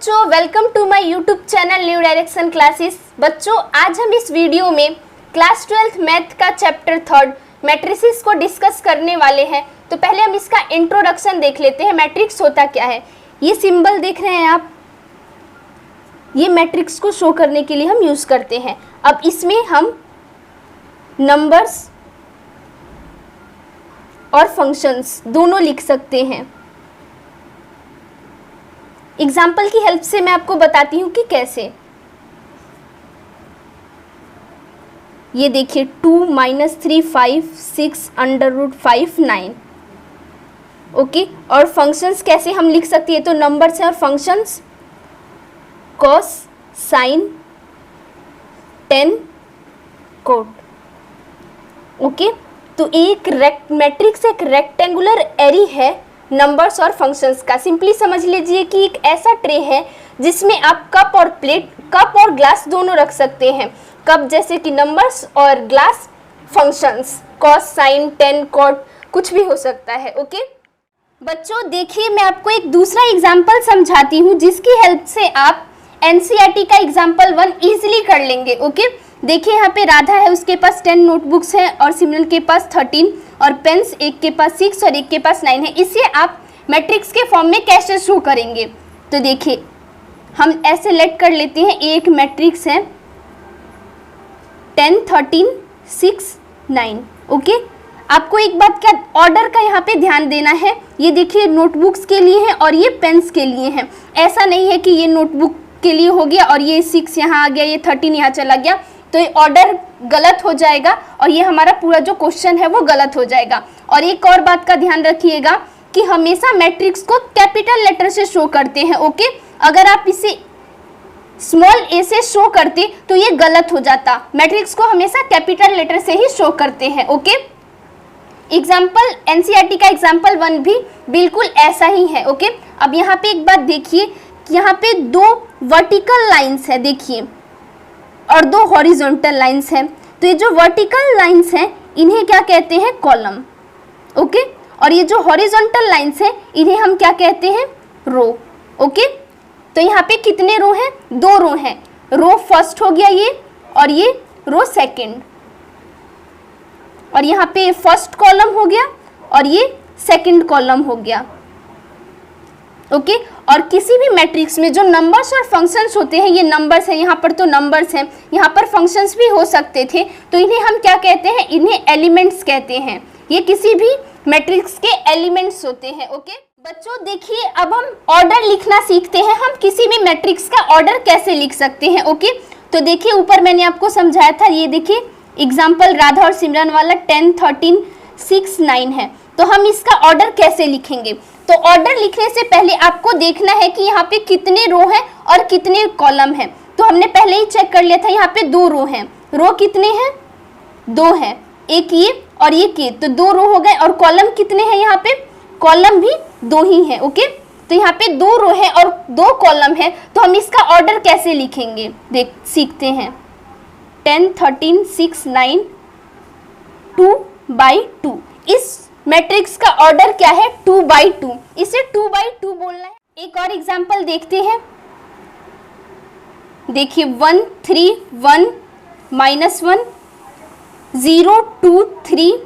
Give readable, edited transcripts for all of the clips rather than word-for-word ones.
बच्चों, welcome to my YouTube channel New Direction Classes. बच्चों, आज हम इस वीडियो में क्लास 12th मैथ का चैप्टर 3 मैट्रिसेस को डिस्कस करने वाले हैं। तो पहले हम इसका इंट्रोडक्शन देख लेते हैं। मैट्रिक्स होता क्या है? ये सिंबल देख रहे हैं आप, ये मैट्रिक्स को शो करने के लिए हम यूज करते हैं। अब इसमें हम नंबर्स और फंक्शंस दोनों लिख सकते हैं। एग्जाम्पल की हेल्प से मैं आपको बताती हूँ कि कैसे। ये देखिए 2 - 3 5 6 √5 9। ओके, और फंक्शंस कैसे हम लिख सकते हैं? तो नंबर्स हैं और functions cos sin tan cot। Okay, तो एक मैट्रिक्स एक रेक्टेंगुलर एरे है नंबर्स और फंक्शंस का। सिंपली समझ लीजिए कि एक ऐसा ट्रे है जिसमें आप कप और ग्लास दोनों रख सकते हैं। कप जैसे कि नंबर्स और glass functions cos sin tan cot कुछ भी हो सकता है। ओके बच्चों, देखिए मैं आपको एक दूसरा एग्जाम्पल समझाती हूँ जिसकी हेल्प से आप एनसीईआरटी का एग्जाम्पल 1 इजीली कर लेंगे। ओके, देखिए यहाँ पे राधा है, उसके पास 10 नोटबुक्स हैं और सिमरन के पास 13 और पेन्स, एक के पास 6 और एक के पास 9 है। इसे आप मैट्रिक्स के फॉर्म में कैसे शो करेंगे? तो देखिए हम ऐसे लेट कर लेते हैं, एक मैट्रिक्स है 10 13 6 9। ओके, आपको एक बात क्या ऑर्डर का यहाँ पे ध्यान देना है। ये देखिए नोटबुक्स के लिए है और ये पेन्स के लिए है। ऐसा नहीं है कि ये नोटबुक के लिए हो गया और ये 6 यहाँ आ गया, ये 13 यहाँ चला गया, तो ये ऑर्डर गलत हो जाएगा और ये हमारा पूरा जो क्वेश्चन है वो गलत हो जाएगा। और एक और बात का ध्यान रखिएगा कि हमेशा मैट्रिक्स को कैपिटल लेटर से शो करते हैं। ओके, अगर आप इसे स्मॉल ए से शो करते तो ये गलत हो जाता। मैट्रिक्स को हमेशा कैपिटल लेटर से ही शो करते हैं। ओके, एग्जाम्पल एनसीईआरटी का एग्जाम्पल 1 भी बिल्कुल ऐसा ही है। ओके, अब यहाँ पे एक बात देखिए, यहाँ पे 2 वर्टिकल लाइन्स है देखिए और 2 हॉरिजॉन्टल लाइन्स हैं। तो ये जो वर्टिकल लाइन्स हैं इन्हें क्या कहते हैं? कॉलम। ओके, और ये जो हॉरिजॉन्टल लाइन्स हैं इन्हें हम क्या कहते हैं? रो। ओके, तो यहाँ पे कितने रो हैं? 2 रो हैं। रो फर्स्ट हो गया ये और ये रो सेकंड, और यहाँ पे फर्स्ट कॉलम हो गया और ये सेकंड कॉलम हो गया। ओके, और किसी भी मैट्रिक्स में जो नंबर्स और फंक्शंस होते हैं, ये नंबर्स हैं, यहाँ पर तो नंबर्स हैं, यहाँ पर फंक्शंस भी हो सकते थे, तो इन्हें हम क्या कहते हैं? इन्हें एलिमेंट्स कहते हैं। ये किसी भी मैट्रिक्स के एलिमेंट्स होते हैं। ओके बच्चों, देखिए अब हम ऑर्डर लिखना सीखते हैं। हम किसी भी मैट्रिक्स का ऑर्डर कैसे लिख सकते हैं? ओके, तो देखिए ऊपर मैंने आपको समझाया था, ये देखिए एग्जाम्पल राधा और सिमरन वाला 10 13 6 9 है। तो हम इसका ऑर्डर कैसे लिखेंगे? तो ऑर्डर लिखने से पहले आपको देखना है कि यहाँ पे कितने रो हैं और कितने कॉलम हैं। तो हमने पहले ही चेक कर लिया था, यहाँ पे 2 रो हैं। रो कितने हैं? 2 हैं, एक ये और ये, तो 2 रो हो गए। और कॉलम कितने हैं? यहाँ पे कॉलम भी 2 ही हैं। ओके, तो यहाँ पे 2 रो है और 2 कॉलम है, तो हम इसका ऑर्डर कैसे लिखेंगे सीखते हैं। 10 13 6 9 2/2। इस मैट्रिक्स का ऑर्डर क्या है? 2/2। इसे 2/2 बोलना है। एक और एग्जांपल देखते हैं। देखिए 1 3 1 -1 0 2 3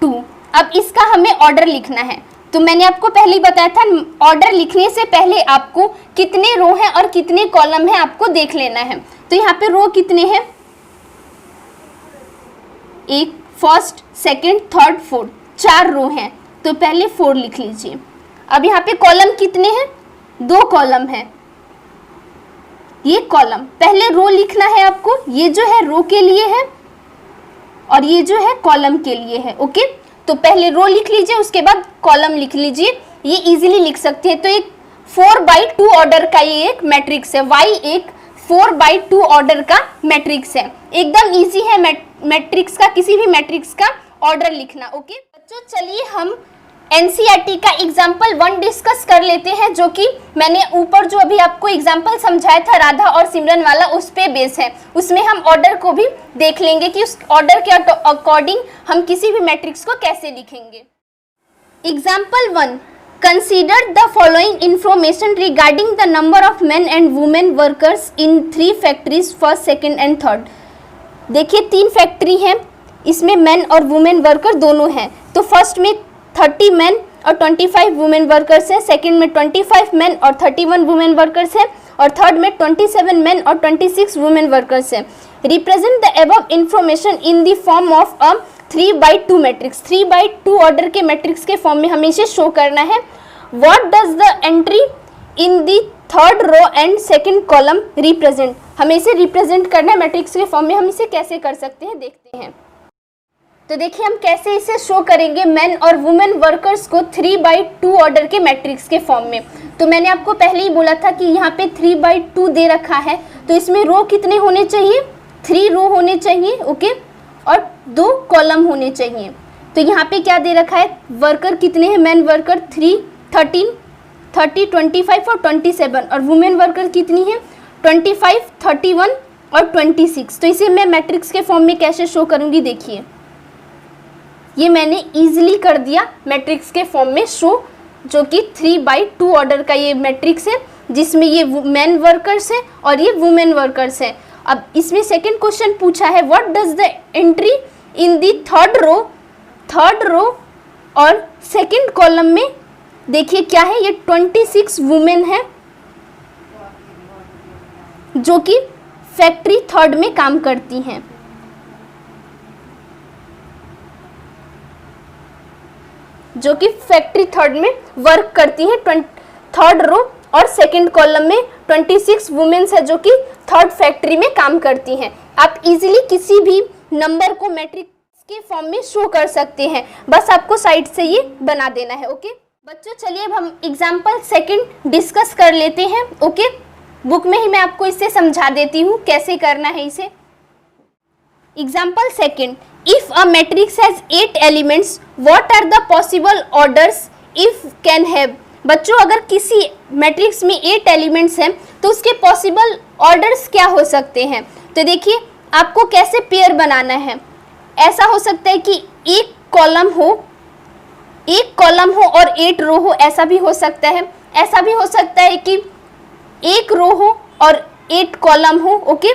2। अब इसका हमें ऑर्डर लिखना है। तो मैंने आपको पहले ही बताया था, ऑर्डर लिखने से पहले आपको कितने रो हैं और कितने कॉलम हैं आपको देख लेना है। तो यहाँ पे रो कितने हैं? एक, फर्स्ट सेकंड थर्ड फोर्थ, 4 रो हैं, तो पहले 4 लिख लीजिए। अब यहाँ पे कॉलम कितने हैं? 2 कॉलम है। ये कॉलम पहले रो लिखना है आपको, ये जो है रो के लिए है और ये जो है कॉलम के लिए है। ओके, तो पहले रो लिख लीजिए, उसके बाद कॉलम लिख लीजिए। ये इजीली लिख सकते हैं। तो एक 4/2 ऑर्डर का ये एक मैट्रिक्स है। y एक 4/2 ऑर्डर का मैट्रिक्स है। एकदम इजी है मैट्रिक्स का, किसी भी मैट्रिक्स का ऑर्डर लिखना। ओके बच्चों, चलिए हम एनसीईआरटी का एग्जाम्पल 1 डिस्कस कर लेते हैं, जो कि मैंने ऊपर जो अभी आपको एग्जाम्पल समझाया था राधा और सिमरन वाला, उस पे बेस है। उसमें हम ऑर्डर को भी देख लेंगे कि उस ऑर्डर के अकॉर्डिंग हम किसी भी मैट्रिक्स को कैसे लिखेंगे। Example 1, consider the following information regarding the number of main and women workers in 3 factories first, second and third. देखिए 3 फैक्ट्री हैं, इसमें मेन और वुमेन वर्कर दोनों हैं। तो फर्स्ट में 30 मेन और 25 वुमेन वर्कर्स हैं, सेकेंड में 25 मेन और 31 वुमेन वर्कर्स हैं, और थर्ड में 27 मेन और 26 वुमेन वर्कर्स हैं। Represent the above information in the form of a 3/2 matrix. 3/2 order के मैट्रिक्स के फॉर्म में हमें इसे शो करना है। What does the entry in the third row and second column represent. हमें इसे रिप्रेजेंट करना है मैट्रिक्स के फॉर्म में। हम इसे कैसे कर सकते हैं देखते हैं। तो देखिए हम कैसे इसे शो करेंगे मेन और वुमेन वर्कर्स को 3/2 ऑर्डर के मैट्रिक्स के फॉर्म में। तो मैंने आपको पहले ही बोला था कि यहाँ पे 3/2 दे रखा है, तो इसमें रो कितने होने चाहिए, 3 रो होने चाहिए, ओके, और 2 कॉलम होने चाहिए। तो यहाँ पे क्या दे रखा है, वर्कर कितने हैं, मेन वर्कर 3, 13, 30, 25 और 27, और वुमेन वर्कर कितनी है 25, 31 और 26। तो इसे मैं मैट्रिक्स के फॉर्म में कैसे शो करूँगी देखिए, ये मैंने इजीली कर दिया मैट्रिक्स के फॉर्म में शो, जो कि 3/2 ऑर्डर का ये मैट्रिक्स है, जिसमें ये मेन वर्कर्स हैं और ये वुमेन वर्कर्स हैं। अब इसमें सेकंड क्वेश्चन पूछा है, what does the entry in the third row और सेकंड कॉलम में देखिए क्या है, ये 26 वुमेन है जो कि फैक्ट्री थर्ड में काम करती हैं। जो कि फैक्ट्री थर्ड में वर्क करती हैं। थर्ड रो और सेकंड कॉलम में 26 वुमेन्स है जो कि थर्ड फैक्ट्री में काम करती हैं। आप इजीली किसी भी नंबर को मैट्रिक्स के फॉर्म में शो कर सकते हैं, बस आपको साइड से ये बना देना है, ओके बच्चों। चलिए अब हम एग्जाम्पल सेकंड डिस्कस कर लेते हैं, ओके। बुक में ही मैं आपको इसे समझा देती हूँ कैसे करना है इसे। Example second, if a matrix has 8 elements what are the possible orders if can have। बच्चों अगर किसी मैट्रिक्स में 8 एलिमेंट्स हैं तो उसके पॉसिबल ऑर्डर्स क्या हो सकते हैं। तो देखिए आपको कैसे पेयर बनाना है। ऐसा हो सकता है कि एक कॉलम हो और 8 रो हो, ऐसा भी हो सकता है। ऐसा भी हो सकता है कि एक रो हो और 8 कॉलम हो, ओके,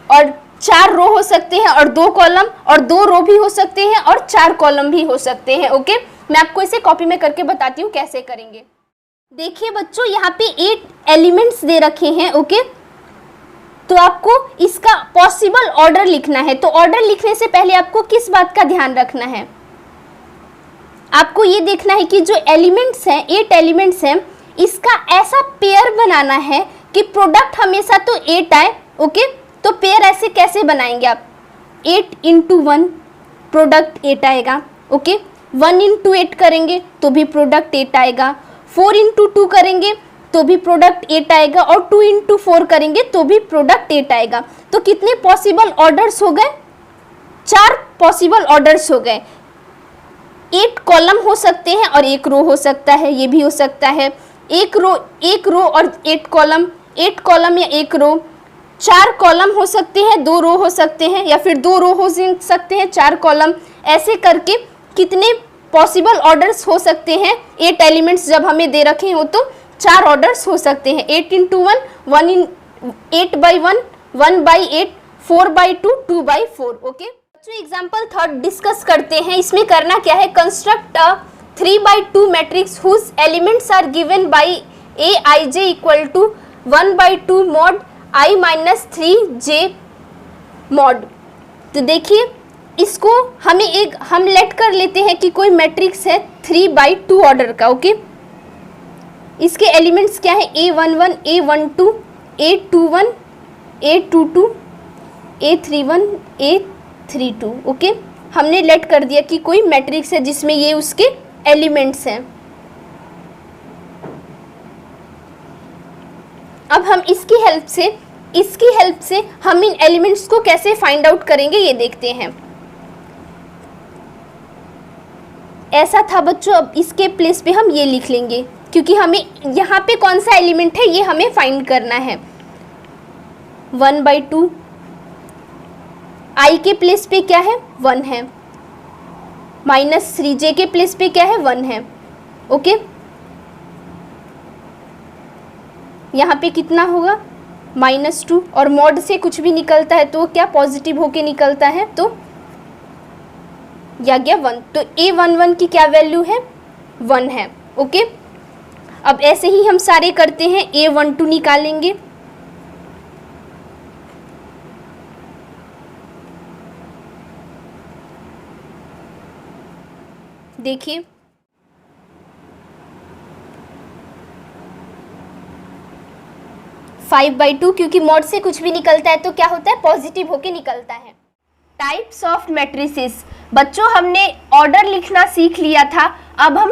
और 4 रो हो सकते हैं और 2 कॉलम, और 2 रो भी हो सकते हैं और 4 कॉलम भी हो सकते हैं, ओके। मैं आपको इसे कॉपी में करके बताती हूँ कैसे करेंगे। देखिए बच्चों यहाँ पे 8 एलिमेंट्स दे रखे हैं, ओके। तो आपको इसका पॉसिबल ऑर्डर लिखना है। तो ऑर्डर लिखने से पहले आपको किस बात का ध्यान रखना है, आपको ये देखना है कि जो एलिमेंट्स हैं 8 एलिमेंट्स हैं, इसका ऐसा पेयर बनाना है कि प्रोडक्ट हमेशा तो 8 आए, ओके। तो पेयर ऐसे कैसे बनाएंगे आप, 8 × 1 प्रोडक्ट 8 आएगा, ओके। 1 × 8 करेंगे तो भी प्रोडक्ट 8 आएगा, 4 × 2 करेंगे तो भी प्रोडक्ट 8 आएगा, और 2 × 4 करेंगे तो भी प्रोडक्ट 8 आएगा। तो कितने पॉसिबल ऑर्डर्स हो गए, 4 पॉसिबल ऑर्डर्स हो गए। 8 कॉलम हो सकते हैं और 1 रो हो सकता है, ये भी हो सकता है। एक रो और 8 कॉलम, 8 कॉलम या 1 रो, 4 कॉलम हो सकते हैं, 2 रो हो सकते हैं, या फिर 2 रो हो सकते हैं, 4 कॉलम। ऐसे करके कितने पॉसिबल ऑर्डर्स हो सकते हैं। 8 एलिमेंट्स जब हमें दे रखे हो तो 4 ऑर्डर्स हो सकते हैं। 8 × 1, 8/1, 1/8, 4/2, 2/4, ओके। तो एग्जाम्पल थर्ड डिस्कस करते हैं। इसमें करना क्या है, construct a 3/2 matrix whose elements are given by Aij equal to 1/2 mod i - 3j mod. तो देखिए इसको हम लेट कर लेते हैं कि कोई मैट्रिक्स है 3/2 ऑर्डर का, ओके। इसके एलिमेंट्स क्या है, A11, A12, A21, A22, A31, A32, okay. हमने लेट कर दिया कि कोई मैट्रिक्स है जिसमें ये उसके एलिमेंट्स हैं। अब हम इसकी हेल्प से हम इन एलिमेंट्स को कैसे फाइंड आउट करेंगे ये देखते हैं। ऐसा था बच्चों, अब इसके प्लेस पे हम ये लिख लेंगे क्योंकि हमें यहाँ पे कौन सा एलिमेंट है ये हमें फाइंड करना है। 1/2 i के प्लेस पे क्या है, 1 है। -3j के प्लेस पे क्या है, 1 है, ओके। यहाँ पे कितना होगा -2, और मॉड से कुछ भी निकलता है तो क्या पॉजिटिव होके निकलता है, तो या गया 1। तो A11 की क्या वैल्यू है, 1 है। ओके, अब ऐसे ही हम सारे करते हैं। A12 निकालेंगे, देखिए 5/2, क्योंकि मॉड से कुछ भी निकलता है तो क्या होता है, पॉजिटिव होके निकलता है। टाइप्स ऑफ मैट्रिसेस, बच्चों हमने ऑर्डर लिखना सीख लिया था, अब हम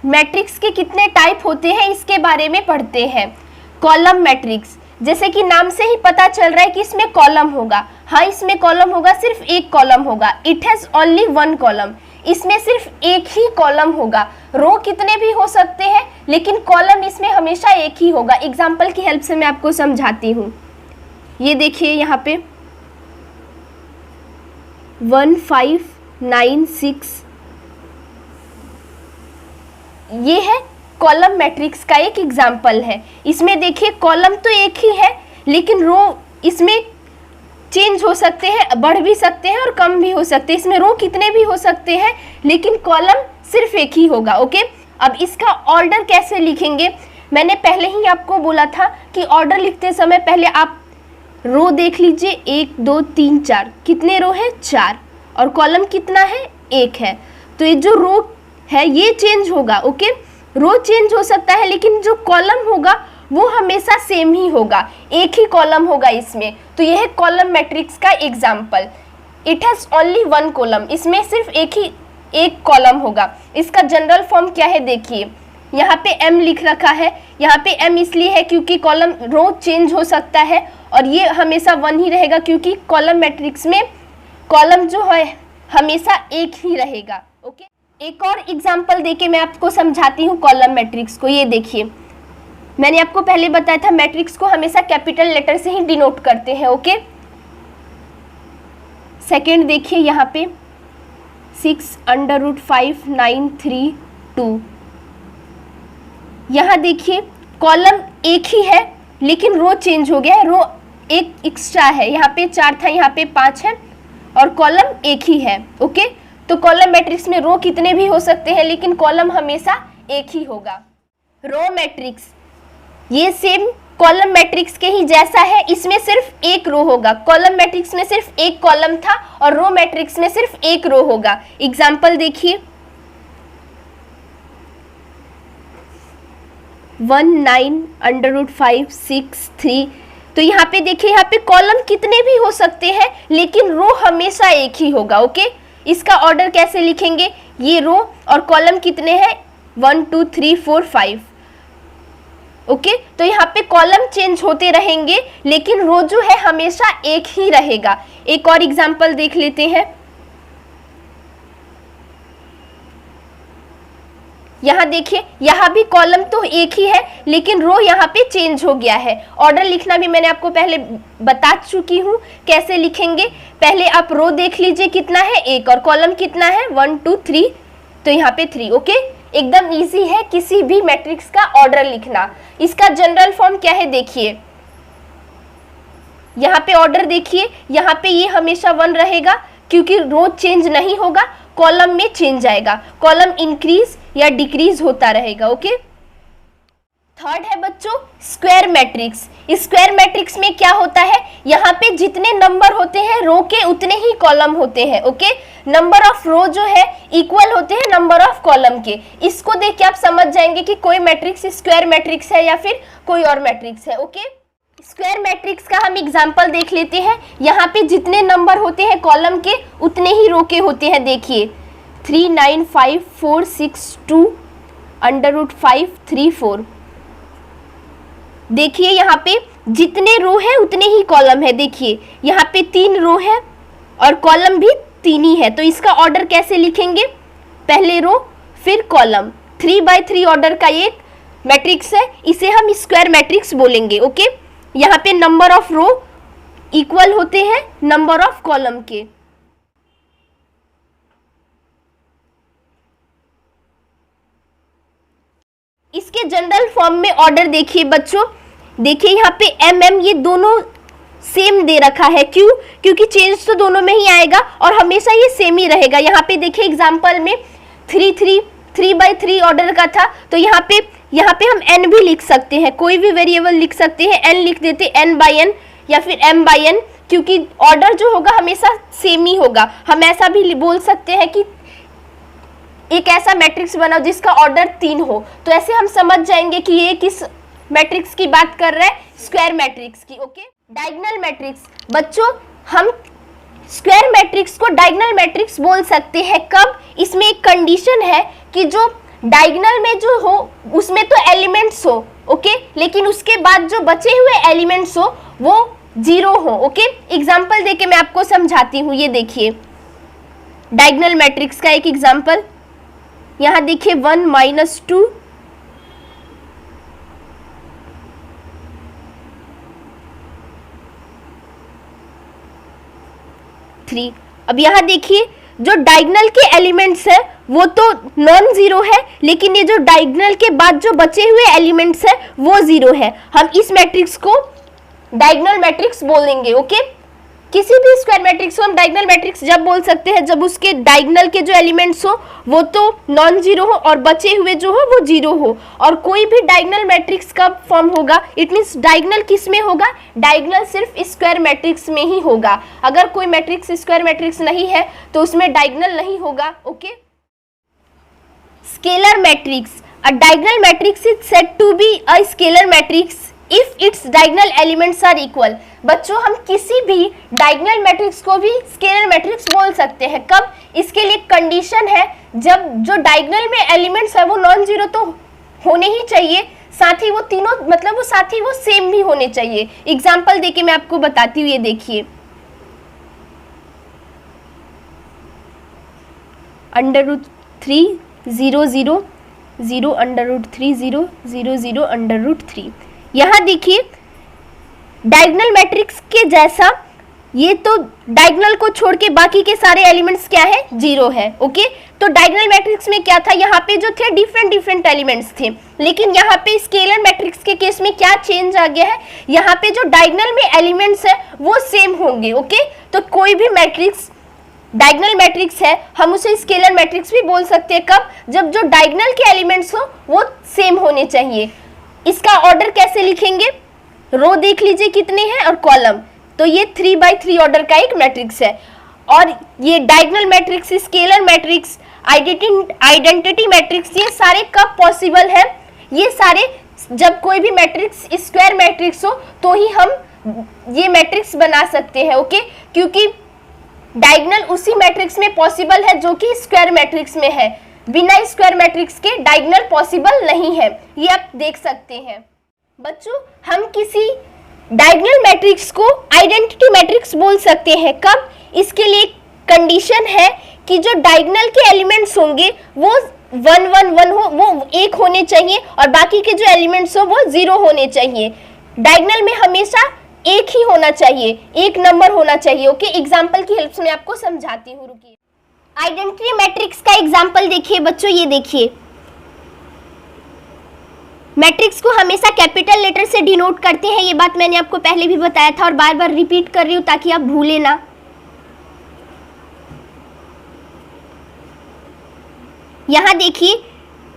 मैट्रिक्स के कितने टाइप होते हैं इसके बारे में पढ़ते हैं। कॉलम मैट्रिक्स, जैसे कि नाम से ही पता चल रहा है कि इसमें कॉलम होगा। हाँ, इसमें कॉलम होगा, सिर्फ एक कॉलम होगा। इट हैज ओनली 1 कॉलम, इसमें सिर्फ एक ही कॉलम होगा। रो कितने भी हो सकते हैं लेकिन कॉलम इसमें हमेशा एक ही होगा। एग्जाम्पल की हेल्प से मैं आपको समझाती हूँ। ये देखिए यहाँ पे 1 5 9 6, ये है कॉलम मैट्रिक्स का एक एग्जाम्पल है। इसमें देखिए कॉलम तो एक ही है लेकिन रो इसमें चेंज हो सकते हैं, बढ़ भी सकते हैं और कम भी हो सकते हैं। इसमें रो कितने भी हो सकते हैं लेकिन कॉलम सिर्फ एक ही होगा। ओके, अब इसका ऑर्डर कैसे लिखेंगे, मैंने पहले ही आपको बोला था कि ऑर्डर लिखते समय पहले आप रो देख लीजिए, 1 2 3 4, कितने रो है, 4, और कॉलम कितना है, 1 है। तो ये जो रो है ये चेंज होगा। ओके, रो चेंज हो सकता है लेकिन जो कॉलम होगा वो हमेशा सेम ही होगा, एक ही कॉलम होगा इसमें। तो यह है कॉलम मैट्रिक्स का example. It has only 1 column, इसमें सिर्फ एक कॉलम होगा। इसका जनरल फॉर्म क्या है, देखिए यहाँ पे m लिख रखा है। यहाँ पे m इसलिए है क्योंकि कॉलम रो चेंज हो सकता है, और ये हमेशा 1 ही रहेगा क्योंकि कॉलम मैट्रिक्स में कॉलम जो है हमेशा एक ही रहेगा। ओके, एक और एग्जाम्पल देके मैं आपको समझाती हूँ कॉलम मैट्रिक्स को। ये देखिए, मैंने आपको पहले बताया था मैट्रिक्स को हमेशा कैपिटल लेटर से ही डिनोट करते हैं। ओके, सेकेंड देखिए यहाँ पे 6√5 9 3 2, यहाँ देखिए कॉलम एक ही है लेकिन रो चेंज हो गया है, रो एक एक्स्ट्रा है। यहाँ पे 4 था, यहाँ पे 5 है, और कॉलम एक ही है। ओके, तो कॉलम मैट्रिक्स में रो कितने भी हो सकते हैं लेकिन कॉलम हमेशा एक ही होगा। रो मैट्रिक्स ये सेम कॉलम मैट्रिक्स के ही जैसा है, इसमें सिर्फ एक रो होगा। कॉलम मैट्रिक्स में सिर्फ एक कॉलम था और रो मैट्रिक्स में सिर्फ एक रो होगा। एग्जाम्पल देखिए 1 9 √5 6 3, तो यहाँ पे देखिए यहाँ पे कॉलम कितने भी हो सकते हैं लेकिन रो हमेशा एक ही होगा। ओके, इसका ऑर्डर कैसे लिखेंगे, ये रो और कॉलम कितने हैं, 1 2 3 4 5। ओके, तो यहाँ पे कॉलम चेंज होते रहेंगे लेकिन रो जो है हमेशा एक ही रहेगा। एक और एग्जांपल देख लेते हैं। यहाँ देखिए, यहाँ भी कॉलम तो एक ही है लेकिन रो यहाँ पे चेंज हो गया है। ऑर्डर लिखना भी मैंने आपको पहले बता चुकी हूँ कैसे लिखेंगे। पहले आप रो देख लीजिए कितना है, 1, और कॉलम कितना है, 1 2 3, तो यहाँ पे 3। ओके, एकदम इजी है किसी भी मैट्रिक्स का ऑर्डर लिखना। इसका जनरल फॉर्म क्या है, देखिए यहाँ पे ऑर्डर देखिए, यहाँ पे ये हमेशा 1 रहेगा क्योंकि रो चेंज नहीं होगा, कॉलम में चेंज आएगा, कॉलम इंक्रीज या डिक्रीज होता रहेगा। ओके, थर्ड है बच्चों स्क्वायर मैट्रिक्स। स्क्वायर मैट्रिक्स में क्या होता है, यहाँ पे जितने नंबर होते हैं रो के उतने ही कॉलम होते हैं। ओके, नंबर ऑफ रो जो है इक्वल होते हैं नंबर ऑफ कॉलम के। इसको देख के आप समझ जाएंगे कि कोई मैट्रिक्स स्क्वायर मैट्रिक्स है या फिर कोई और मैट्रिक्स है। ओके, स्क्वायर मैट्रिक्स का हम एग्जांपल देख लेते हैं। यहाँ पे जितने नंबर होते हैं कॉलम के उतने ही रो के होते हैं। देखिए 3 9 5 4 6 2 √5 3 4। देखिए यहाँ पे जितने रो है उतने ही कॉलम है। देखिए यहाँ पे 3 रो है और कॉलम भी 3 ही है, तो इसका ऑर्डर कैसे लिखेंगे, पहले रो फिर कॉलम। 3/3 ऑर्डर का एक मैट्रिक्स है, इसे हम स्क्वायर मैट्रिक्स बोलेंगे। ओके, यहाँ पे नंबर ऑफ रो इक्वल होते हैं नंबर ऑफ कॉलम के। इसके जनरल फॉर्म में ऑर्डर देखिए बच्चों, देखिए यहाँ पे एम ये दोनों सेम दे रखा है, क्यों? क्योंकि चेंज तो दोनों में ही आएगा और हमेशा ये सेम ही रहेगा। यहाँ पे देखिए एग्जाम्पल में 3 ऑर्डर का था, तो यहाँ पे हम n भी लिख सकते हैं, कोई भी वेरिएबल लिख सकते हैं, n लिख देते n/n या फिर m/n, क्योंकि ऑर्डर जो होगा हमेशा सेम ही होगा। हम ऐसा भी बोल सकते हैं कि एक ऐसा मैट्रिक्स बनाओ जिसका ऑर्डर 3 हो, तो ऐसे हम समझ जाएंगे कि ये किस मैट्रिक्स की बात कर रहा है, स्क्वायर मैट्रिक्स की। ओके, डायगोनल मैट्रिक्स, बच्चों हम स्क्वायर मैट्रिक्स को डायगोनल मैट्रिक्स बोल सकते हैं कब? इसमें एक कंडीशन है कि जो डायगोनल में जो हो उसमें तो एलिमेंट्स हो, ओके, लेकिन उसके बाद जो बचे हुए एलिमेंट्स हो वो 0 हो। ओके, एग्जांपल देके मैं आपको समझाती हूँ। ये देखिए डायगोनल मैट्रिक्स का एक एग्जांपल, यहाँ देखिए 1 - 2 3। अब यहाँ देखिए जो डायगोनल के एलिमेंट्स है वो तो नॉन जीरो है, लेकिन ये जो डायगोनल के बाद जो बचे हुए एलिमेंट्स है वो 0 है। हम इस मैट्रिक्स को डायगोनल मैट्रिक्स बोलेंगे। ओके, किसी भी स्क्वायर मैट्रिक्स को हम डायगोनल मैट्रिक्स जब बोल सकते हैं जब उसके डायगोनल के जो एलिमेंट्स हो वो तो नॉन जीरो हो और बचे हुए जो हो वो 0 हो। और कोई भी डायगोनल मैट्रिक्स कब फॉर्म होगा? इट मीन्स डायगोनल किस में होगा? डायगोनल सिर्फ स्क्वायर मैट्रिक्स में ही होगा। अगर कोई मैट्रिक्स स्क्वायर मैट्रिक्स नहीं है तो उसमें डायगोनल नहीं होगा। Okay, scalar matrix, a diagonal matrix is said to be a scalar matrix if it's diagonal elements are equal. बच्चों हम किसी भी डायगोनल मैट्रिक्स को भी स्केलर मैट्रिक्स बोल सकते हैं कब? इसके लिए कंडीशन है जब जो डायगोनल में एलिमेंट्स है वो नॉन जीरो तो होने ही चाहिए, साथ ही वो तीनों मतलब वो साथ ही वो सेम भी होने चाहिए। एग्जांपल देके मैं आपको बताती हूँ। ये देखिए √3 0 0 0 √3 0 0 0 √3। यहाँ देखिए डायगोनल मैट्रिक्स के जैसा ये तो डायगोनल को छोड़ के बाकी के सारे एलिमेंट्स क्या है? 0 है। ओके, तो डायगोनल मैट्रिक्स में क्या था? यहाँ पे जो थे डिफरेंट एलिमेंट्स थे, लेकिन यहाँ पे स्केलर मैट्रिक्स के केस में क्या चेंज आ गया है? यहाँ पे जो डायगोनल में एलिमेंट्स है वो सेम होंगे। ओके, तो कोई भी मैट्रिक्स डायगोनल मैट्रिक्स है हम उसे स्केलर मैट्रिक्स भी बोल सकते हैं कब? जब जो डायगोनल के एलिमेंट्स हो वो सेम होने चाहिए। इसका ऑर्डर कैसे लिखेंगे? रो देख लीजिए कितने हैं और कॉलम, तो ये 3/3 ऑर्डर का एक मैट्रिक्स है। और ये diagonal matrix, scalar matrix, identity matrix, ये सारे कब पॉसिबल है? ये सारे जब कोई भी मैट्रिक्स स्क्वायर मैट्रिक्स हो तो ही हम ये मैट्रिक्स बना सकते हैं। ओके, क्योंकि डायगोनल उसी मैट्रिक्स में पॉसिबल है जो कि स्क्वायर मैट्रिक्स में है। बिना स्क्वायर मैट्रिक्स के डायगोनल पॉसिबल नहीं है, ये आप देख सकते हैं। बच्चों हम किसी डायगोनल मैट्रिक्स को आइडेंटिटी मैट्रिक्स बोल सकते हैं कब? इसके लिए कंडीशन है कि जो डायगोनल के एलिमेंट्स होंगे वो 1 1 1 हो, वो 1 होने चाहिए और बाकी के जो एलिमेंट्स हो वो 0 होने चाहिए। डायगोनल में हमेशा एक ही होना चाहिए, एक नंबर होना चाहिए। ओके, एग्जाम्पल की हेल्प से मैं आपको समझाती हूँ, रुकिए। आइडेंटिटी मैट्रिक्स का एग्जाम्पल देखिए बच्चों। ये देखिए मैट्रिक्स को हमेशा कैपिटल लेटर से डिनोट करते हैं, ये बात मैंने आपको पहले भी बताया था और बार बार रिपीट कर रही हूँ ताकि आप भूले ना। यहाँ देखिए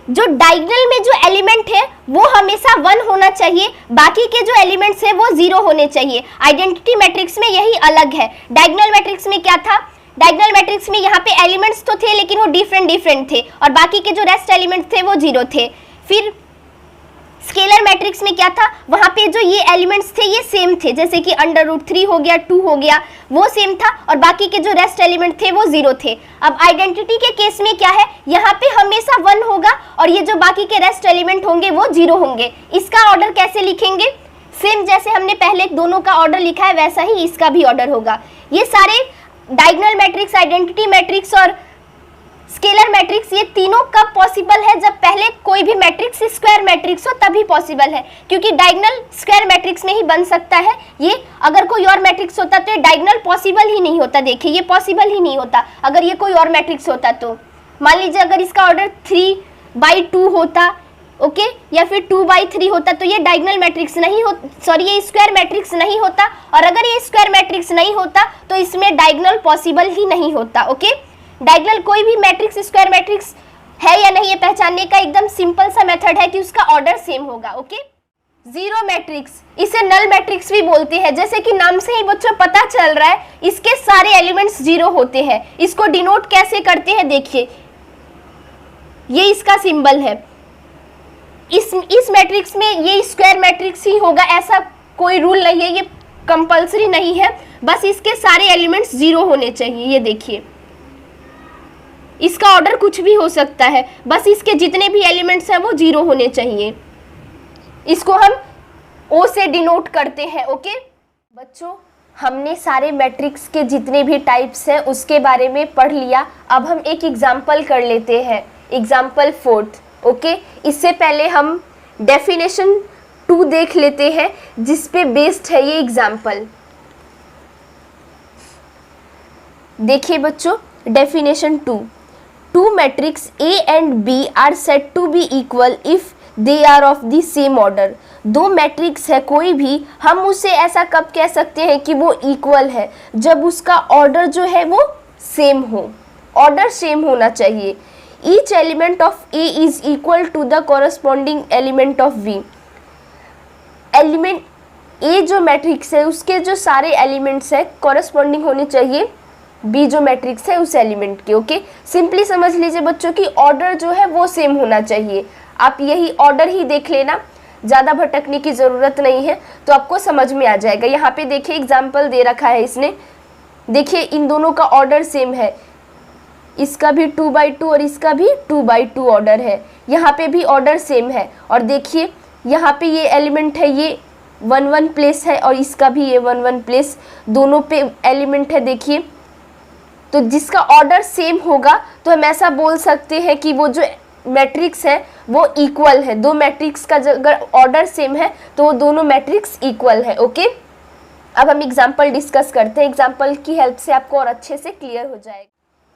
जो डायगोनल में जो एलिमेंट है वो हमेशा 1 होना चाहिए, बाकी के जो एलिमेंट्स है वो 0 होने चाहिए। आइडेंटिटी मैट्रिक्स में यही अलग है। डायगोनल मैट्रिक्स में क्या था? डायगोनल मैट्रिक्स में यहाँ पे एलिमेंट्स तो थे लेकिन वो डिफरेंट थे और बाकी के जो रेस्ट एलिमेंट्स थे वो 0 थे। फिर स्केलर मैट्रिक्स में क्या था? वहाँ पे जो ये एलिमेंट्स थे ये सेम थे, जैसे कि √3 हो गया, 2 हो गया, वो सेम था और बाकी के जो रेस्ट एलिमेंट थे वो 0 थे। अब आइडेंटिटी के केस में क्या है? यहाँ पे हमेशा 1 होगा और ये जो बाकी के रेस्ट एलिमेंट होंगे वो 0 होंगे। इसका ऑर्डर कैसे लिखेंगे? सेम जैसे हमने पहले दोनों का ऑर्डर लिखा है वैसा ही इसका भी ऑर्डर होगा। ये सारे डायगोनल मैट्रिक्स, आइडेंटिटी मैट्रिक्स और स्केलर मैट्रिक्स ये तीनों कब पॉसिबल है? जब पहले कोई भी मैट्रिक्स स्क्वायर मैट्रिक्स हो तभी पॉसिबल है, क्योंकि डायगोनल स्क्वायर मैट्रिक्स में ही बन सकता है। ये अगर कोई और मैट्रिक्स होता तो ये डायगोनल पॉसिबल ही नहीं होता। देखिए ये पॉसिबल ही नहीं होता अगर ये कोई और मैट्रिक्स होता तो। मान लीजिए अगर इसका ऑर्डर 3/2 होता ओके, या फिर 2/3 होता तो ये डायगोनल मैट्रिक्स नहीं हो, सॉरी ये स्क्वायर मैट्रिक्स नहीं होता, और अगर ये स्क्वायर मैट्रिक्स नहीं होता तो इसमें डायगोनल पॉसिबल ही नहीं होता। ओके, डायगोनल कोई भी मैट्रिक्स स्क्वायर मैट्रिक्स है या नहीं, ये पहचानने का एकदम सिंपल सा मेथड है कि उसका ऑर्डर सेम होगा। ओके, जीरो मैट्रिक्स, इसे नल मैट्रिक्स भी बोलते हैं। जैसे कि नाम से ही बच्चों पता चल रहा है, इसके सारे एलिमेंट्स जीरो होते हैं। इसको डिनोट कैसे करते हैं, देखिए ये इसका सिंबल है। इस मैट्रिक्स में ये स्क्वायर मैट्रिक्स ही होगा, ऐसा कोई रूल नहीं है, ये कंपल्सरी नहीं है, बस इसके सारे एलिमेंट्स जीरो होने चाहिए। ये देखिए, इसका ऑर्डर कुछ भी हो सकता है, बस इसके जितने भी एलिमेंट्स हैं वो जीरो होने चाहिए। इसको हम O से डिनोट करते हैं। ओके बच्चों, हमने सारे मैट्रिक्स के जितने भी टाइप्स हैं उसके बारे में पढ़ लिया। अब हम एक एग्जाम्पल कर लेते हैं, एग्जाम्पल 4। ओके, इससे पहले हम डेफिनेशन 2 देख लेते हैं जिस पे बेस्ड है ये एग्जाम्पल। देखिए बच्चों, definition 2, two matrix A and B are said to be equal if they are of the same order. दो मैट्रिक्स है कोई भी, हम उसे ऐसा कब कह सकते हैं कि वो इक्वल है, जब उसका ऑर्डर जो है वो सेम हो, ऑर्डर सेम होना चाहिए। Each element of A is equal to the corresponding element of B। Element A जो मैट्रिक्स है उसके जो सारे एलिमेंट्स है कॉरस्पॉन्डिंग होने चाहिए B जो मैट्रिक्स है उस एलिमेंट के। ओके, सिंपली समझ लीजिए बच्चों कि ऑर्डर जो है वो सेम होना चाहिए। आप यही ऑर्डर ही देख लेना, ज़्यादा भटकने की ज़रूरत नहीं है, तो आपको समझ में आ जाएगा। यहाँ पे देखिए एग्जाम्पल दे रखा है इसने, देखिए इन दोनों का ऑर्डर सेम है, इसका भी 2/2 और इसका भी 2/2 ऑर्डर है, यहाँ पे भी ऑर्डर सेम है। और देखिए यहाँ पे ये एलिमेंट है, ये 1-1 प्लेस है, और इसका भी ये 1-1 प्लेस, दोनों पे एलिमेंट है। देखिए, तो जिसका ऑर्डर सेम होगा तो हम ऐसा बोल सकते हैं कि वो जो मैट्रिक्स है वो इक्वल है। दो मैट्रिक्स का अगर ऑर्डर सेम है तो वो दोनों मैट्रिक्स इक्वल है। ओके, अब हम एग्जाम्पल डिस्कस करते हैं, एग्जाम्पल की हेल्प से आपको और अच्छे से क्लियर हो जाएगा।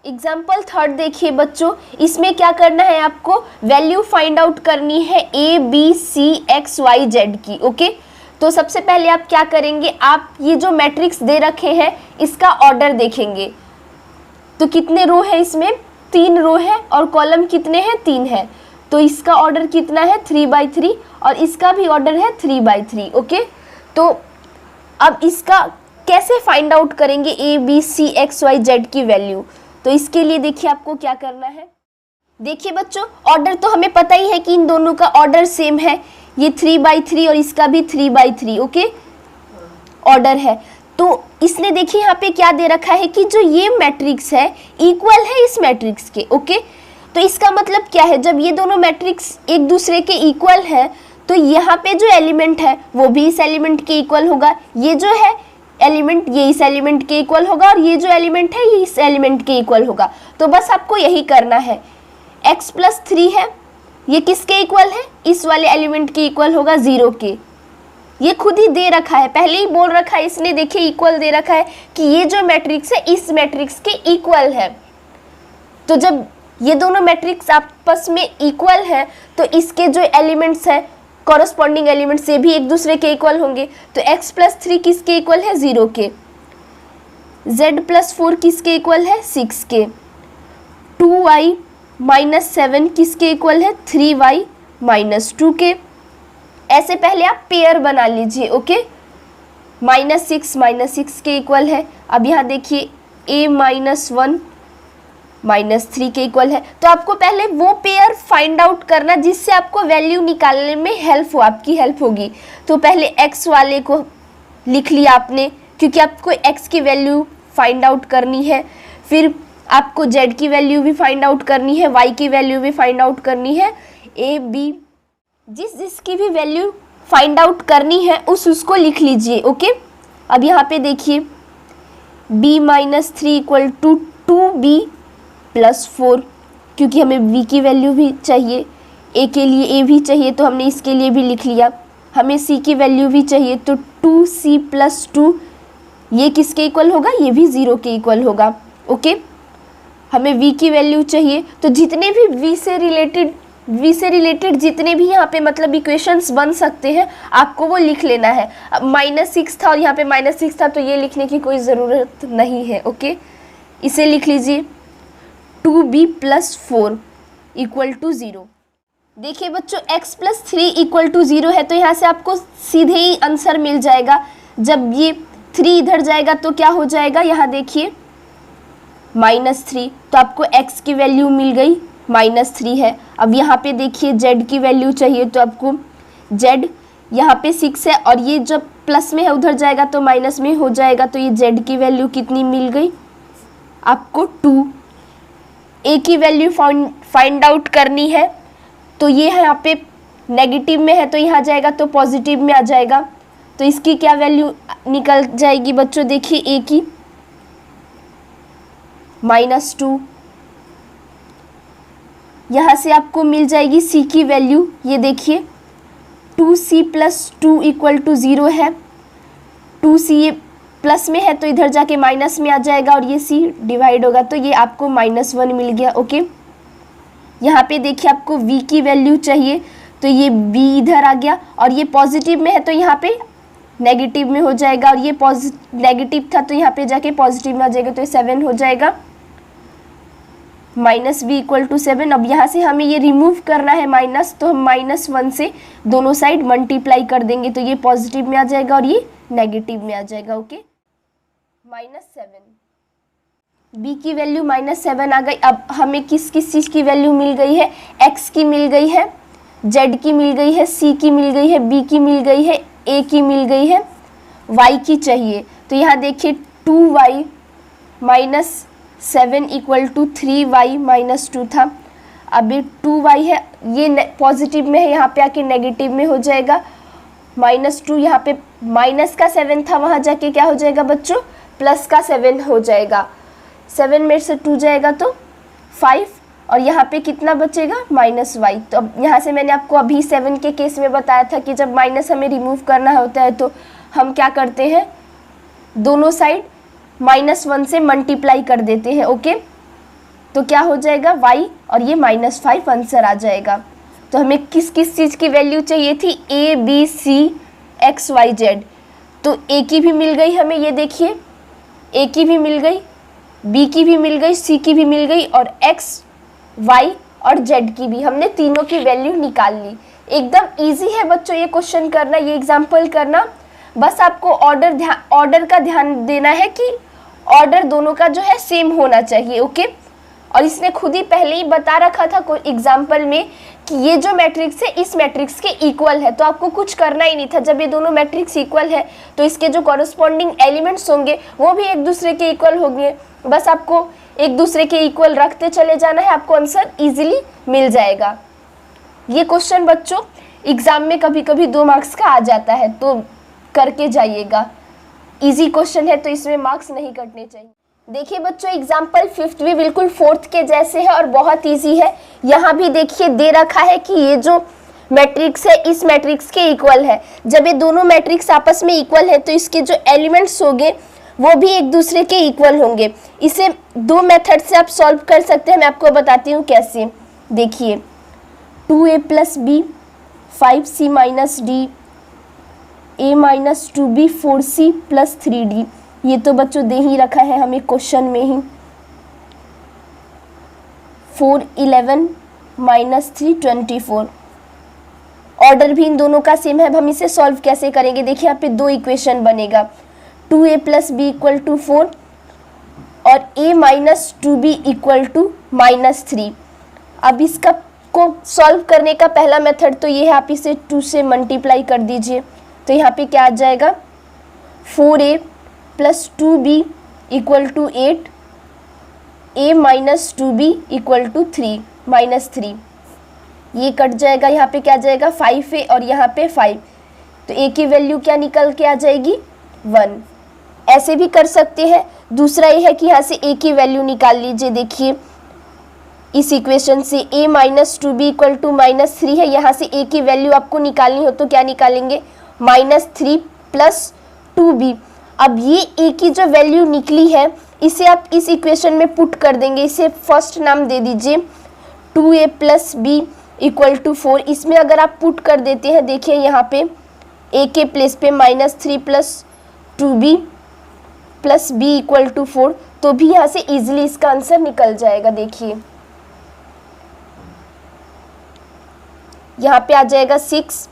एग्जाम्पल 3 देखिए बच्चों, इसमें क्या करना है, आपको वैल्यू फाइंड आउट करनी है ABCXYZ की। ओके, तो सबसे पहले आप क्या करेंगे, आप ये जो मैट्रिक्स दे रखे हैं इसका ऑर्डर देखेंगे। तो कितने रो है इसमें, 3 रो है, और कॉलम कितने हैं, 3 है, तो इसका ऑर्डर कितना है 3/3, और इसका भी ऑर्डर है 3/3। ओके, तो अब इसका कैसे फाइंड आउट करेंगे ABCXYZ की वैल्यू, तो इसके लिए देखिए आपको क्या करना है। देखिए बच्चों, ऑर्डर तो हमें पता ही है कि इन दोनों का ऑर्डर सेम है, ये 3/3 और इसका भी 3/3। ओके, ऑर्डर है, तो इसने देखिए यहाँ पे क्या दे रखा है कि जो ये मैट्रिक्स है इक्वल है इस मैट्रिक्स के। ओके, तो इसका मतलब क्या है, जब ये दोनों मैट्रिक्स एक दूसरे के इक्वल है तो यहाँ पे जो एलिमेंट है वो भी इस एलिमेंट के इक्वल होगा, ये जो है एलिमेंट ये इस एलिमेंट के इक्वल होगा, और ये जो एलिमेंट है ये इस एलिमेंट के इक्वल होगा। तो बस आपको यही करना है। x+3 है, ये किसके इक्वल है, इस वाले एलिमेंट के इक्वल होगा, 0 के। ये खुद ही दे रखा है, पहले ही बोल रखा है इसने, देखिए इक्वल दे रखा है कि ये जो मैट्रिक्स है इस मैट्रिक्स के इक्वल है। तो जब ये दोनों मैट्रिक्स आपस में इक्वल है तो इसके जो एलिमेंट्स हैं कॉरस्पॉन्डिंग एलिमेंट्स से भी एक दूसरे के इक्वल होंगे। तो x+3 किसके इक्वल है, 0 के। z+4 किसके इक्वल है, 6 के। 2y-7 किसके इक्वल है, 3y-2 के। ऐसे पहले आप पेयर बना लीजिए। ओके, -6 के इक्वल है। अब यहाँ देखिए A-1 -3 के इक्वल है। तो आपको पहले वो पेयर फाइंड आउट करना जिससे आपको वैल्यू निकालने में हेल्प हो, आपकी हेल्प होगी। तो पहले x वाले को लिख लिया आपने, क्योंकि आपको x की वैल्यू फाइंड आउट करनी है, फिर आपको z की वैल्यू भी फाइंड आउट करनी है, y की वैल्यू भी फाइंड आउट करनी है, A B जिसकी भी वैल्यू फाइंड आउट करनी है उसको लिख लीजिए। ओके, अब यहाँ पे देखिए B-3 = 2B+4, क्योंकि हमें B की वैल्यू भी चाहिए, A के लिए A भी चाहिए तो हमने इसके लिए भी लिख लिया। हमें C की वैल्यू भी चाहिए तो 2C+2, ये किसके इक्वल होगा, ये भी 0 के इक्वल होगा। ओके, हमें V की वैल्यू चाहिए, तो जितने भी V से रिलेटेड v से रिलेटेड जितने भी यहाँ पे मतलब इक्वेशंस बन सकते हैं आपको वो लिख लेना है। -6 था और यहाँ पे -6 था तो ये लिखने की कोई ज़रूरत नहीं है। ओके, इसे लिख लीजिए 2b + 4 = 0। देखिए बच्चों x + 3 = 0 है तो यहाँ से आपको सीधे ही आंसर मिल जाएगा। जब ये 3 इधर जाएगा तो क्या हो जाएगा, यहाँ देखिए -3, तो आपको x की वैल्यू मिल गई -3 है। अब यहाँ पे देखिए z की वैल्यू चाहिए तो आपको z यहाँ पे 6 है और ये जब प्लस में है उधर जाएगा तो माइनस में हो जाएगा, तो ये z की वैल्यू कितनी मिल गई आपको 2। a की वैल्यू फाइंड आउट करनी है तो ये यहाँ पे नेगेटिव में है तो यहाँ जाएगा तो पॉजिटिव में आ जाएगा, तो इसकी क्या वैल्यू निकल जाएगी बच्चों, देखिए a की -2। यहाँ से आपको मिल जाएगी c की वैल्यू, ये देखिए 2c + 2 = 0 है। 2c ये प्लस में है तो इधर जाके माइनस में आ जाएगा और ये c डिवाइड होगा तो ये आपको -1 मिल गया। ओके, यहाँ पे देखिए आपको v की वैल्यू चाहिए तो ये v इधर आ गया और ये पॉजिटिव में है तो यहाँ पे नेगेटिव में हो जाएगा और ये नेगेटिव था तो यहाँ पे जाके पॉजिटिव में आ जाएगा तो ये 7 हो जाएगा, -v = 7। अब यहाँ से हमें ये रिमूव करना है माइनस, तो हम -1 से दोनों साइड मल्टीप्लाई कर देंगे तो ये पॉजिटिव में आ जाएगा और ये नेगेटिव में आ जाएगा। ओके, -7, b की वैल्यू -7 आ गई। अब हमें किस किस चीज़ की वैल्यू मिल गई है, x की मिल गई है, z की मिल गई है, c की मिल गई है, b की मिल गई है, a की मिल गई है, y की चाहिए। तो यहाँ देखिए 2y -7 = 3y - 2 था। अब ये 2y है, ये पॉजिटिव में है, यहाँ पे आके नेगेटिव में हो जाएगा। -2 यहाँ पे माइनस का 7 था, वहाँ जाके क्या हो जाएगा बच्चों, प्लस का 7 हो जाएगा। 7 में से 2 जाएगा तो 5 और यहाँ पे कितना बचेगा -y। तो अब यहाँ से मैंने आपको अभी 7 के केस में बताया था कि जब माइनस हमें रिमूव करना होता है तो हम क्या करते हैं, दोनों साइड -1 से मल्टीप्लाई कर देते हैं। ओके, तो क्या हो जाएगा y और ये -5 आंसर आ जाएगा। तो हमें किस किस चीज़ की वैल्यू चाहिए थी, a b c x y z। तो a की भी मिल गई हमें, ये देखिए a की भी मिल गई, b की भी मिल गई, c की भी मिल गई और x y और z की भी, हमने तीनों की वैल्यू निकाल ली। एकदम इजी है बच्चों ये क्वेश्चन करना, ये एग्जाम्पल करना। बस आपको ऑर्डर का ध्यान देना है कि ऑर्डर दोनों का जो है सेम होना चाहिए। ओके, और इसने खुद ही पहले ही बता रखा था कोई एग्जाम्पल में कि ये जो मैट्रिक्स है इस मैट्रिक्स के इक्वल है, तो आपको कुछ करना ही नहीं था। जब ये दोनों मैट्रिक्स इक्वल है तो इसके जो कॉरस्पॉन्डिंग एलिमेंट्स होंगे वो भी एक दूसरे के इक्वल होंगे। बस आपको एक दूसरे के इक्वल रखते चले जाना है, आपको आंसर इजीली मिल जाएगा। ये क्वेश्चन बच्चों एग्जाम में कभी कभी 2 मार्क्स का आ जाता है, तो करके जाइएगा। इजी क्वेश्चन है तो इसमें मार्क्स नहीं कटने चाहिए। देखिए बच्चों एग्जाम्पल 5th भी बिल्कुल 4th के जैसे है और बहुत इजी है। यहाँ भी देखिए दे रखा है कि ये जो मैट्रिक्स है इस मैट्रिक्स के इक्वल है। जब ये दोनों मैट्रिक्स आपस में इक्वल है तो इसके जो एलिमेंट्स होंगे वो भी एक दूसरे के इक्वल होंगे। इसे 2 मेथड से आप सॉल्व कर सकते हैं, मैं आपको बताती हूँ कैसे। देखिए 2a + b 5c - d a - 2b 4c + 3d, ये तो बच्चों दे ही रखा है हमें क्वेश्चन में ही। 4 11 - 3 24। ऑर्डर भी इन दोनों का सेम है। अब हम इसे सॉल्व कैसे करेंगे, देखिए यहाँ पे 2 इक्वेशन बनेगा, 2a + b = 4 और a - 2b = -3। अब इसका को सॉल्व करने का पहला मेथड तो ये है, आप इसे 2 से मल्टीप्लाई कर दीजिए तो यहाँ पे क्या आ जाएगा, 4a + 2b = 8, a - 2b = 3 ये कट जाएगा, यहाँ पे क्या जाएगा 5a और यहाँ पे 5, तो a की वैल्यू क्या निकल के आ जाएगी 1। ऐसे भी कर सकते हैं। दूसरा ये है कि यहाँ से a की वैल्यू निकाल लीजिए। देखिए इस इक्वेशन से a - 2b = -3 है, यहाँ से a की वैल्यू आपको निकालनी हो तो क्या निकालेंगे, -3 + 2b। अब ये a की जो वैल्यू निकली है इसे आप इस इक्वेशन में पुट कर देंगे। इसे फर्स्ट नाम दे दीजिए 2a + b इक्वल टू 4, इसमें अगर आप पुट कर देते हैं, देखिए यहाँ पे a के प्लेस पे -3 plus 2b plus b equal to 4, तो भी यहाँ से इजीली इसका आंसर निकल जाएगा। देखिए यहाँ पे आ जाएगा 6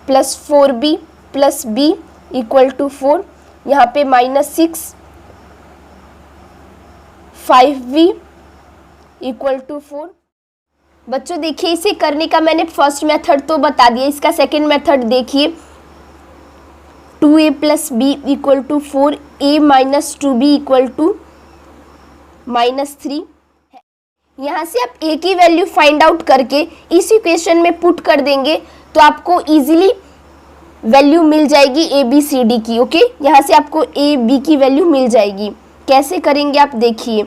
plus 4b plus b equal to 4, यहाँ पे -6 5b इक्वल टू 4। बच्चों देखिए इसे करने का मैंने फर्स्ट मेथड तो बता दिया, इसका सेकंड मेथड देखिए 2a plus b equal to 4, a minus 2b equal to -3। यहाँ से आप a की वैल्यू फाइंड आउट करके इस इक्वेशन में पुट कर देंगे तो आपको इजीली वैल्यू मिल जाएगी a b c d की। ओके, यहाँ से आपको a b की वैल्यू मिल जाएगी। कैसे करेंगे आप देखिए,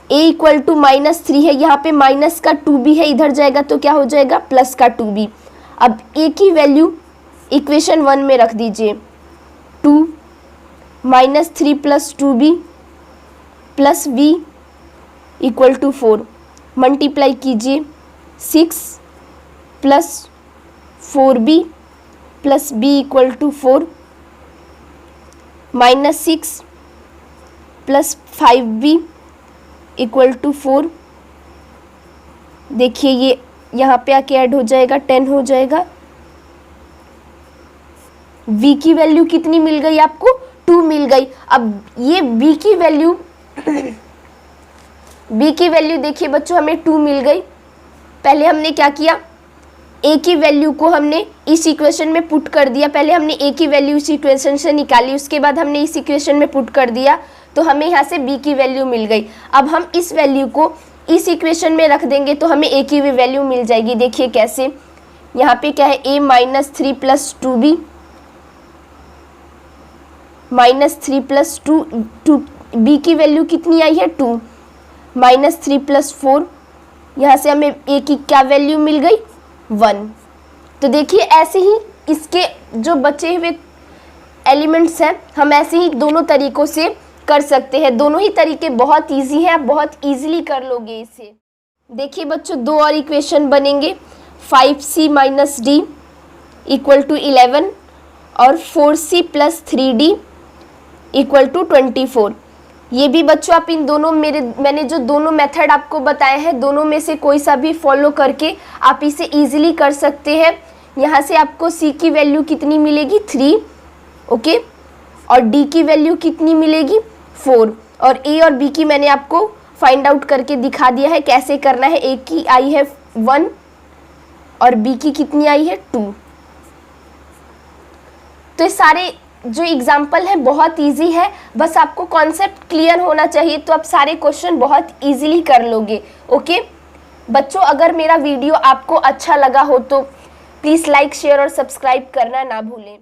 a इक्वल टू -3 है, यहाँ पे माइनस का 2b है, इधर जाएगा तो क्या हो जाएगा प्लस का 2b। अब a की वैल्यू इक्वेशन 1 में रख दीजिए, 2 -3 plus 2b plus b equal to 4, multiply कीजिए 6 plus 4b plus b equal to 4 -6 plus 5b equal to 4। देखिए ये यहाँ पे आके ऐड हो जाएगा, 10 हो जाएगा। v की वैल्यू कितनी मिल गई आपको, 2 मिल गई। अब ये b की वैल्यू देखिए बच्चों हमें 2 मिल गई। पहले हमने क्या किया, a की वैल्यू को हमने इस इक्वेशन में पुट कर दिया। पहले हमने a की वैल्यू इस इक्वेशन से निकाली, उसके बाद हमने इस इक्वेशन में पुट कर दिया तो हमें यहाँ से b की वैल्यू मिल गई। अब हम इस वैल्यू को इस इक्वेशन में रख देंगे तो हमें a की भी वैल्यू मिल जाएगी। देखिए कैसे, यहाँ पे क्या है a -3 plus 2b -3 plus 2 b की वैल्यू कितनी आई है 2 -3 प्लस 4, यहाँ से हमें a की क्या वैल्यू मिल गई 1। तो देखिए ऐसे ही इसके जो बचे हुए एलिमेंट्स हैं हम ऐसे ही दोनों तरीकों से कर सकते हैं। दोनों ही तरीके बहुत इजी हैं, आप बहुत इजीली कर लोगे इसे। देखिए बच्चों दो और इक्वेशन बनेंगे, 5c minus D equal to 11 और 4c plus 3d equal to 24। ये भी बच्चों आप इन दोनों मैंने जो दोनों मेथड आपको बताए हैं दोनों में से कोई सा भी फॉलो करके आप इसे इजीली कर सकते हैं। यहाँ से आपको c की वैल्यू कितनी मिलेगी 3, ओके, और d की वैल्यू कितनी मिलेगी 4, और a और b की मैंने आपको फाइंड आउट करके दिखा दिया है कैसे करना है। a की आई है 1 और b की कितनी आई है 2। तो ये सारे जो एग्जाम्पल है बहुत इजी है, बस आपको कॉन्सेप्ट क्लियर होना चाहिए तो आप सारे क्वेश्चन बहुत इजीली कर लोगे। ओके बच्चों, अगर मेरा वीडियो आपको अच्छा लगा हो तो प्लीज़ लाइक शेयर और सब्सक्राइब करना ना भूलें।